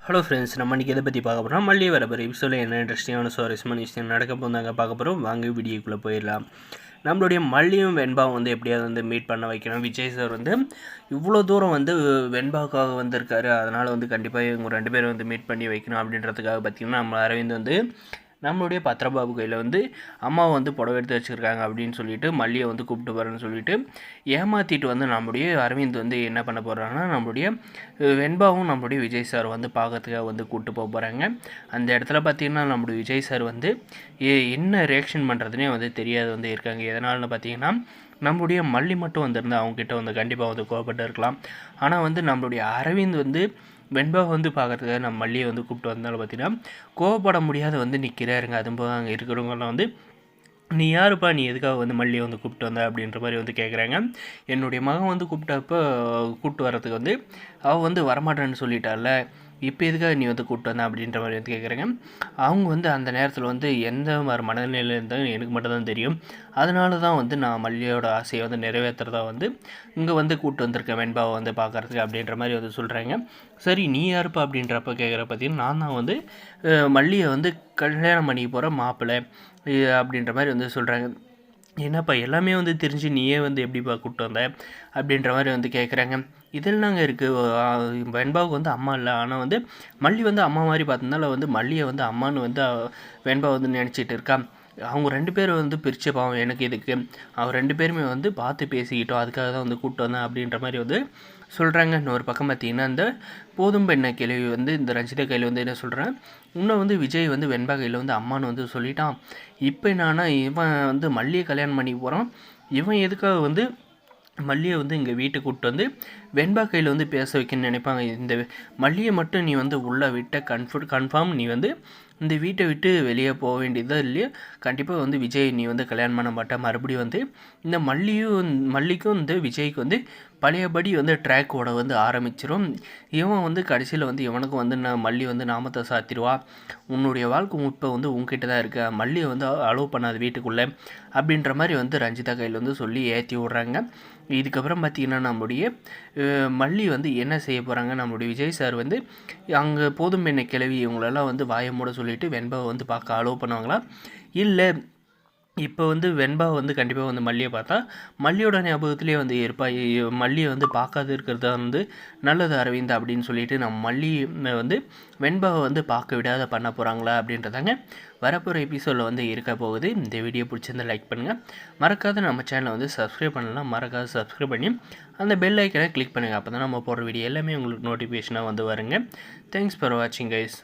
Hello friends, நம்ம இன்றைக்கி எதை பற்றி பார்க்க போகிறோம்? மல்லி வரப்போகிற எபிசோடில் என்ன இன்ட்ரெஸ்டிங்கான சுவாரஸ்யமான விஷயம் நடக்க போதாங்க பார்க்க போகிறோம். வாங்க வீடியோக்குள்ளே போயிடலாம். நம்மளுடைய மல்லியும் வெண்பாவும் வந்து எப்படியாவது வந்து மீட் பண்ண வைக்கணும். விஜய் சார் வந்து இவ்வளோ தூரம் வந்து வெண்பாவுக்காக வந்திருக்காரு. அதனால் வந்து கண்டிப்பாக இவங்க 2 பேரும் வந்து மீட் பண்ணி வைக்கணும் அப்படின்றதுக்காக பார்த்திங்கன்னா, நம்ம அரவிந்த் வந்து நம்மளுடைய பத்ரபாபு கையில் வந்து அம்மாவை வந்து புடவை எடுத்து வச்சுருக்காங்க அப்படின்னு சொல்லிட்டு மல்லியை வந்து கூப்பிட்டு போகிறேன்னு சொல்லிட்டு ஏமாற்றிட்டு வந்து நம்மளுடைய அரவிந்த் வந்து என்ன பண்ண போகிறாங்கன்னா, நம்மளுடைய வெண்பாவும் நம்மளுடைய விஜய் சார் வந்து பார்க்கறதுக்காக வந்து கூப்பிட்டு போக போகிறாங்க. அந்த இடத்துல பார்த்திங்கன்னா, நம்மளுடைய விஜய் சார் வந்து என்ன ரியாக்ஷன் பண்ணுறதுனே வந்து தெரியாது வந்து இருக்காங்க. எதனால்னு பார்த்திங்கன்னா, நம்மளுடைய மல்லி மட்டும் வந்திருந்தால் அவங்ககிட்ட வந்து கண்டிப்பாக வந்து கோவப்பட்டு இருக்கலாம். ஆனால் வந்து நம்மளுடைய அரவிந்த் வந்து வெண்பாவை வந்து பார்க்குறதுக்காக நம்ம மல்லியை வந்து கூப்பிட்டு வந்தாலும் பார்த்திங்கன்னா, கோவப்பட முடியாத வந்து நிற்கிறாருங்க. அதுவும் அங்கே இருக்கிறவங்களாம் வந்து, நீ யாருப்பா, நீ எதுக்காக வந்து மல்லியை வந்து கூப்பிட்டு வந்த அப்படின்ற மாதிரி வந்து கேட்குறாங்க. என்னுடைய மகன் வந்து கூப்பிட்டு வர்றதுக்கு வந்து அவள் வந்து வரமாட்டேன்னு சொல்லிட்டால, இப்போ எதுக்காக நீ வந்து கூப்பிட்டு வந்த அப்படின்ற மாதிரி வந்து கேட்குறாங்க. அவங்க வந்து அந்த நேரத்தில் வந்து எந்த மாதிரி மனநிலையில் இருந்தாலும் எனக்கு மட்டும் தான் தெரியும். அதனால தான் வந்து நான் மல்லியோட ஆசையை வந்து நிறைவேற்றுறதா வந்து இங்கே வந்து கூப்பிட்டு வந்திருக்கேன் வெண்பாவை வந்து பார்க்குறதுக்கு அப்படின்ற மாதிரி வந்து சொல்கிறாங்க. சரி, நீ யாருப்பா அப்படின்றப்ப கேட்குற பார்த்தீங்கன்னா, நான் தான் வந்து மல்லியை வந்து கல்யாணம் பண்ணி போகிற மாப்பிள்ளை அப்படின்ற மாதிரி வந்து சொல்கிறாங்க. என்னப்பா எல்லாமே வந்து தெரிஞ்சு நீயே வந்து எப்படிப்பா கூப்பிட்டு வந்த அப்படின்ற மாதிரி வந்து கேட்குறாங்க. இதெல்லாங்க இருக்குது. வெண்பாவுக்கு வந்து அம்மா இல்லை, ஆனால் வந்து மல்லி வந்து அம்மா மாதிரி பார்த்ததுனால வந்து மல்லியை வந்து அம்மானு வந்து வெண்பா வந்து நினச்சிட்டு இருக்கா. அவங்க 2 பேரும் வந்து பிரித்த பாவம் எனக்கு இதுக்கு. அவங்க 2 பேருமே வந்து பார்த்து பேசிக்கிட்டோம், அதுக்காக தான் வந்து கூப்பிட்டு வந்தேன் அப்படின்ற மாதிரி வந்து சொல்கிறாங்க. இன்னொரு பக்கம் பார்த்திங்கன்னா, இந்த போதும் பெண்ணை கேள்வி வந்து இந்த ரஞ்சிதா கையில் வந்து என்ன சொல்கிறேன், இன்னும் வந்து விஜய் வந்து வெண்பா கையில் வந்து அம்மானு வந்து சொல்லிட்டான். இப்போ என்னன்னா, இவன் வந்து மல்லியை கல்யாணம் பண்ணி போகிறான். இவன் எதுக்காக வந்து மல்லியை வந்து இங்கே வீட்டுக்கு கூப்பிட்டு வந்து வெண்பா கையில் வந்து பேச வைக்கணும்னு நினைப்பாங்க. இந்த மல்லியை மட்டும் நீ வந்து உள்ளே விட்ட கன்ஃபார்ம் நீ வந்து இந்த வீட்டை விட்டு வெளியே போக வேண்டியதா இல்லையா? கண்டிப்பாக வந்து விஜய் நீ வந்து கல்யாணம் பண்ண மாட்டேன். மறுபடியும் வந்து இந்த மல்லிக்கும் இந்த விஜய்க்கு வந்து பழையபடி வந்து ட்ராக்கோட வந்து ஆரம்பிச்சிடும். இவன் வந்து கடைசியில் வந்து இவனுக்கும் வந்து மல்லி வந்து நாமத்தை சாத்திடுவா. உன்னுடைய வாழ்க்கை இப்போ வந்து உங்ககிட்ட தான் இருக்க, மல்லியை வந்து அலோவ் பண்ணாது வீட்டுக்குள்ளே அப்படின்ற மாதிரி வந்து ரஞ்சிதா கையில் வந்து சொல்லி ஏற்றி விட்றாங்க. இதுக்கப்புறம் பார்த்திங்கன்னா, நம்மளுடைய மல்லி வந்து என்ன செய்ய போகிறாங்க, நம்மளுடைய விஜய் சார் வந்து அங்கே போதும் பெண்ணை கிளவி இவங்களெல்லாம் வந்து வாயை மூட சொல்லிவிட்டு வெண்பாவை வந்து பார்க்க அலோவ் பண்ணுவாங்களா, இல்லை இப்போ வந்து வெண்பா வந்து கண்டிப்பாக வந்து மல்லியை பார்த்தா மல்லியோட ஞாபகத்துலேயே வந்து இருப்பா. மல்லியை வந்து பார்க்காது இருக்கிறது வந்து நல்லது அரவிந்த் அப்படின்னு சொல்லிட்டு நம்ம மல்லி வந்து வெண்பாவை வந்து பார்க்க விடாத பண்ண போகிறாங்களா அப்படின்றதாங்க வரப்போகிற எபிசோடில் வந்து இருக்க போகுது. இந்த வீடியோ பிடிச்சிருந்தால் லைக் பண்ணுங்கள். மறக்காத நம்ம சேனலை வந்து சப்ஸ்கிரைப் பண்ணலாம். மறக்காத சப்ஸ்கிரைப் பண்ணி அந்த பெல் ஐக்கனை கிளிக் பண்ணுங்கள். அப்போ தான் நம்ம போடுற வீடியோ எல்லாமே உங்களுக்கு நோட்டிஃபிகேஷனாக வந்து வருங்க. தேங்க்ஸ் ஃபார் வாட்சிங் கைஸ்.